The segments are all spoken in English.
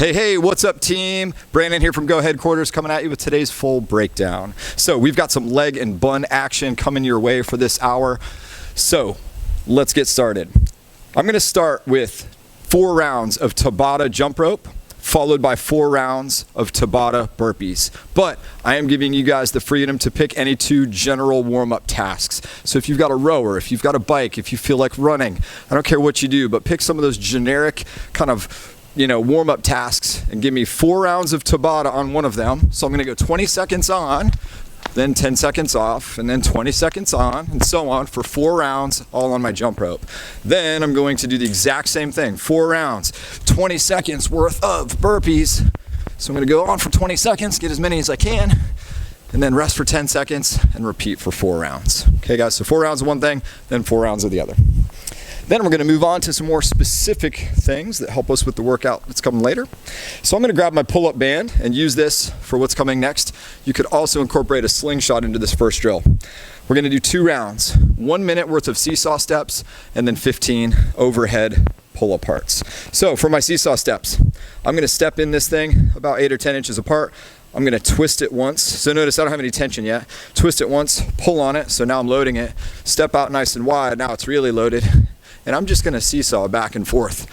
Hey, what's up team? Brandon here from Go Headquarters coming at you with today's full breakdown. So we've got some leg and bun action coming your way for this hour. So let's get started. I'm gonna start with 4 rounds of Tabata jump rope, followed by 4 rounds of Tabata burpees. But I am giving you guys the freedom to pick any 2 general warm-up tasks. So if you've got a rower, if you've got a bike, if you feel like running, I don't care what you do, but pick some of those generic kind of warm-up tasks and give me 4 rounds of Tabata on one of them. So I'm gonna go 20 seconds on, then 10 seconds off, and then 20 seconds on, and so on for 4 rounds, all on my jump rope. Then I'm going to do the exact same thing, 4 rounds, 20 seconds worth of burpees. So I'm gonna go on for 20 seconds, get as many as I can, and then rest for 10 seconds and repeat for 4 rounds. Okay guys, so 4 rounds of one thing, then 4 rounds of the other. Then we're gonna move on to some more specific things that help us with the workout that's coming later. So I'm gonna grab my pull-up band and use this for what's coming next. You could also incorporate a slingshot into this first drill. We're gonna do 2 rounds, 1 minute worth of seesaw steps, and then 15 overhead pull-aparts. So for my seesaw steps, I'm gonna step in this thing about 8 or 10 inches apart. I'm gonna twist it once. So notice I don't have any tension yet. Twist it once, pull on it, so now I'm loading it. Step out nice and wide, now it's really loaded. And I'm just gonna seesaw back and forth.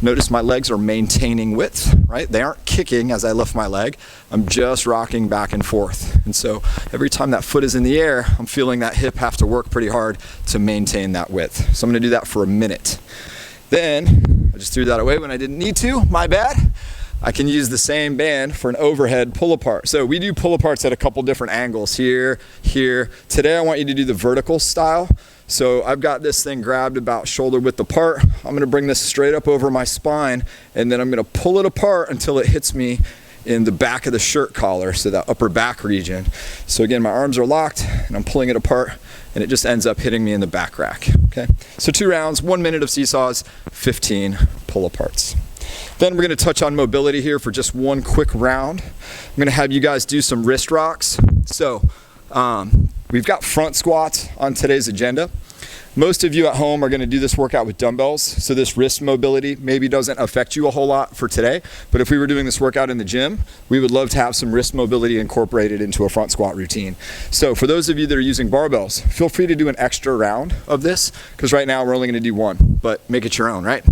Notice my legs are maintaining width, right? They aren't kicking as I lift my leg. I'm just rocking back and forth. And so every time that foot is in the air, I'm feeling that hip have to work pretty hard to maintain that width. So I'm gonna do that for a minute. Then, I just threw that away when I didn't need to, my bad. I can use the same band for an overhead pull apart. So we do pull aparts at a couple different angles, here, here. Today I want you to do the vertical style. So I've got this thing grabbed about shoulder width apart. I'm gonna bring this straight up over my spine, and then I'm gonna pull it apart until it hits me in the back of the shirt collar, so that upper back region. So again, my arms are locked and I'm pulling it apart, and it just ends up hitting me in the back rack, okay? So 2 rounds, 1 minute of seesaws, 15 pull aparts. Then we're gonna touch on mobility here for just 1 quick round. I'm gonna have you guys do some wrist rocks. So we've got front squats on today's agenda. Most of you at home are gonna do this workout with dumbbells, so this wrist mobility maybe doesn't affect you a whole lot for today, but if we were doing this workout in the gym, we would love to have some wrist mobility incorporated into a front squat routine. So for those of you that are using barbells, feel free to do an extra round of this, because right now we're only gonna do 1, but make it your own, right?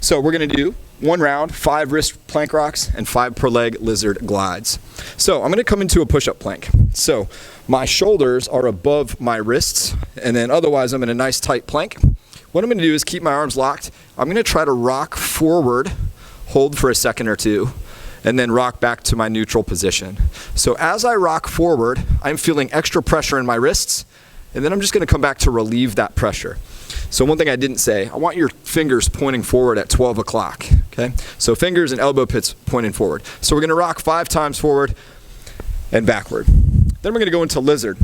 So we're gonna do 1 round, 5 wrist plank rocks, and 5 per leg lizard glides. So I'm gonna come into a push-up plank. So my shoulders are above my wrists, and then otherwise I'm in a nice tight plank. What I'm gonna do is keep my arms locked. I'm gonna try to rock forward, hold for a second or 2, and then rock back to my neutral position. So as I rock forward, I'm feeling extra pressure in my wrists, and then I'm just gonna come back to relieve that pressure. So one thing I didn't say, I want your fingers pointing forward at 12 o'clock, okay? So fingers and elbow pits pointing forward. So we're gonna rock 5 times forward and backward. Then we're gonna go into lizard.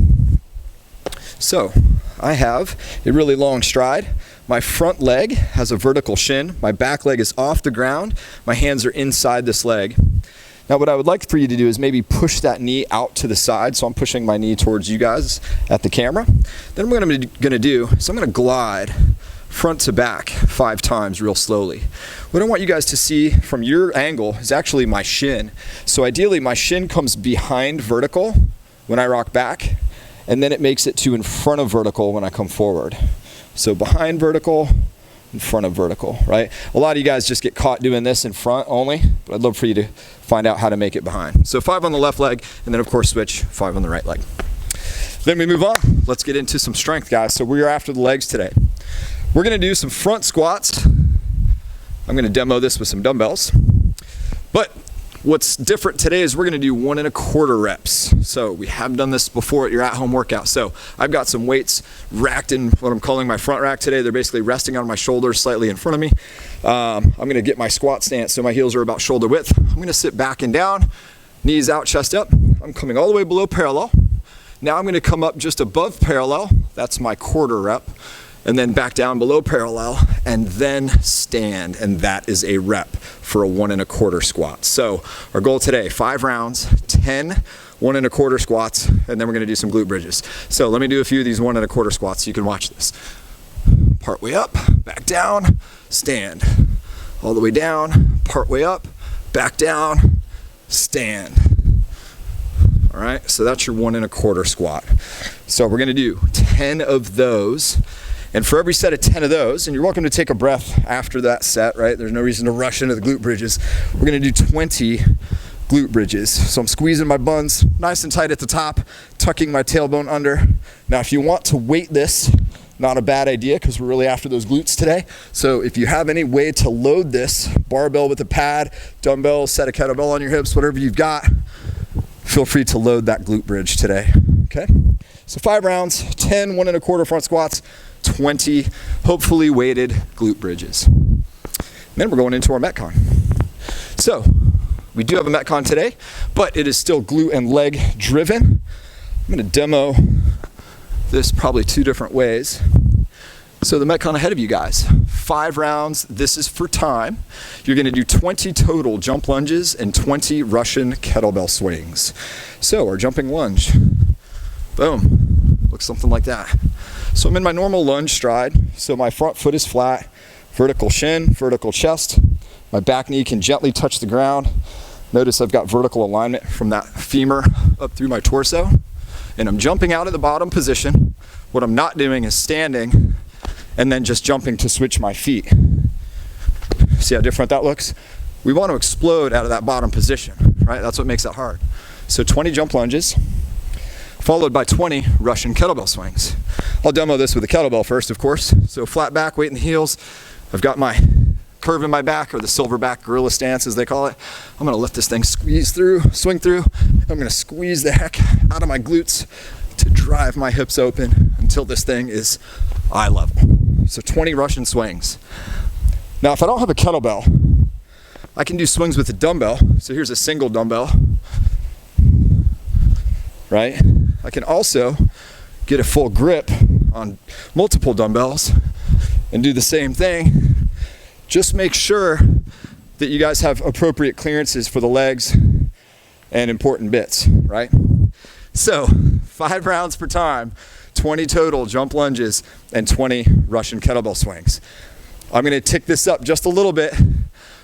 So I have a really long stride. My front leg has a vertical shin. My back leg is off the ground. My hands are inside this leg. Now what I would like for you to do is maybe push that knee out to the side. So I'm pushing my knee towards you guys at the camera. Then what I'm gonna do is I'm gonna glide front to back 5 times real slowly. What I want you guys to see from your angle is actually my shin. So ideally my shin comes behind vertical when I rock back, and then it makes it to in front of vertical when I come forward. So behind vertical, in front of vertical, right? A lot of you guys just get caught doing this in front only, but I'd love for you to find out how to make it behind. So 5 on the left leg, and then of course switch 5 on the right leg. Then we move on. Let's get into some strength, guys. So we are after the legs today. We're gonna do some front squats. I'm gonna demo this with some dumbbells. But what's different today is we're gonna do 1 1/4 reps. So we have done this before at your at-home workout. So I've got some weights racked in what I'm calling my front rack today. They're basically resting on my shoulders slightly in front of me. I'm gonna get my squat stance so my heels are about shoulder width. I'm gonna sit back and down, knees out, chest up. I'm coming all the way below parallel. Now I'm gonna come up just above parallel. That's my 1/4 rep. And then back down below parallel, and then stand, and that is a rep for a 1 1/4 squat. So our goal today, 5 rounds, 10 1 1/4 squats, and then we're gonna do some glute bridges. So let me do a few of these 1 1/4 squats so you can watch this. Part way up, back down, stand. All the way down, part way up, back down, stand. All right, so that's your 1 1/4 squat. So we're gonna do 10 of those. And for every set of 10 of those, and you're welcome to take a breath after that set, right? There's no reason to rush into the glute bridges. We're gonna do 20 glute bridges. So I'm squeezing my buns nice and tight at the top, tucking my tailbone under. Now, if you want to weight this, not a bad idea because we're really after those glutes today. So if you have any way to load this, barbell with a pad, dumbbell, set a kettlebell on your hips, whatever you've got, feel free to load that glute bridge today, okay? So 5 rounds, 10 1 1/4 front squats, 20 hopefully weighted glute bridges. Then we're going into our Metcon. So we do have a Metcon today, but it is still glute and leg driven. I'm gonna demo this probably 2 different ways. So the Metcon ahead of you guys, 5 rounds, this is for time. You're gonna do 20 total jump lunges and 20 Russian kettlebell swings. So our jumping lunge, boom, looks something like that. So I'm in my normal lunge stride. So my front foot is flat, vertical shin, vertical chest. My back knee can gently touch the ground. Notice I've got vertical alignment from that femur up through my torso. And I'm jumping out of the bottom position. What I'm not doing is standing and then just jumping to switch my feet. See how different that looks? We want to explode out of that bottom position, right? That's what makes it hard. So 20 jump lunges, followed by 20 Russian kettlebell swings. I'll demo this with a kettlebell first, of course. So flat back, weight in the heels. I've got my curve in my back, or the silverback gorilla stance as they call it. I'm gonna let this thing swing through. I'm gonna squeeze the heck out of my glutes to drive my hips open until this thing is eye level. So 20 Russian swings. Now, if I don't have a kettlebell, I can do swings with a dumbbell. So here's a single dumbbell, right? I can also get a full grip on multiple dumbbells and do the same thing. Just make sure that you guys have appropriate clearances for the legs and important bits, right? So 5 rounds per time, 20 total jump lunges and 20 Russian kettlebell swings. I'm gonna tick this up just a little bit.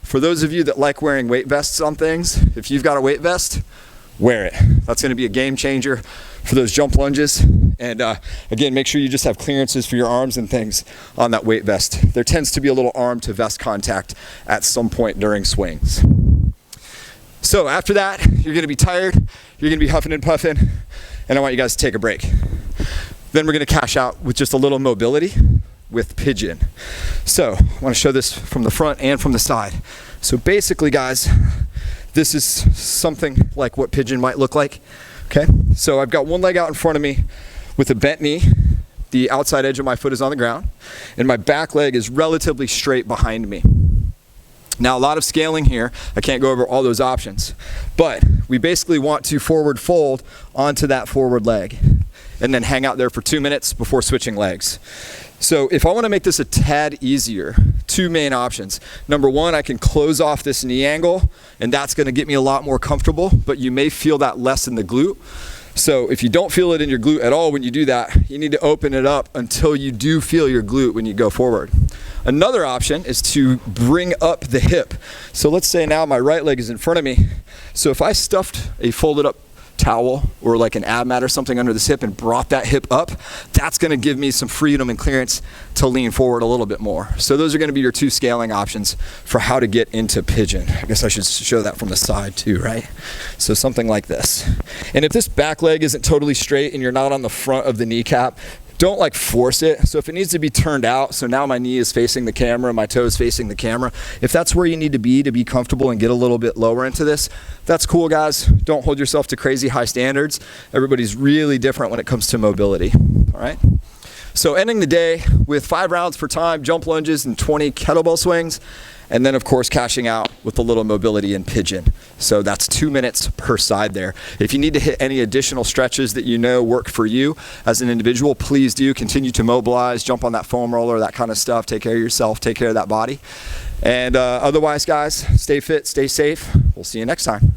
For those of you that like wearing weight vests on things, if you've got a weight vest, wear it. That's gonna be a game changer for those jump lunges. And again, make sure you just have clearances for your arms and things on that weight vest. There tends to be a little arm to vest contact at some point during swings. So after that, you're gonna be tired, you're gonna be huffing and puffing, and I want you guys to take a break. Then we're gonna cash out with just a little mobility with Pigeon. So I wanna show this from the front and from the side. So basically, guys, this is something like what Pigeon might look like, okay? So I've got one leg out in front of me with a bent knee. The outside edge of my foot is on the ground, and my back leg is relatively straight behind me. Now, a lot of scaling here. I can't go over all those options, but we basically want to forward fold onto that forward leg and then hang out there for 2 minutes before switching legs. So if I want to make this a tad easier, 2 main options. Number 1, I can close off this knee angle, and that's going to get me a lot more comfortable, but you may feel that less in the glute. So if you don't feel it in your glute at all when you do that, you need to open it up until you do feel your glute when you go forward. Another option is to bring up the hip. So let's say now my right leg is in front of me. So if I stuffed a folded up towel or like an ab mat or something under this hip and brought that hip up, that's gonna give me some freedom and clearance to lean forward a little bit more. So those are gonna be your 2 scaling options for how to get into Pigeon. I guess I should show that from the side too, right? So something like this. And if this back leg isn't totally straight and you're not on the front of the kneecap, don't like force it. So if it needs to be turned out, so now my knee is facing the camera, my toe is facing the camera. If that's where you need to be comfortable and get a little bit lower into this, that's cool, guys. Don't hold yourself to crazy high standards. Everybody's really different when it comes to mobility, all right? So ending the day with 5 rounds per time, jump lunges and 20 kettlebell swings. And then of course cashing out with a little mobility in Pigeon. So that's 2 minutes per side there. If you need to hit any additional stretches that you know work for you as an individual, please do continue to mobilize, jump on that foam roller, that kind of stuff. Take care of yourself, take care of that body. And otherwise, guys, stay fit, stay safe. We'll see you next time.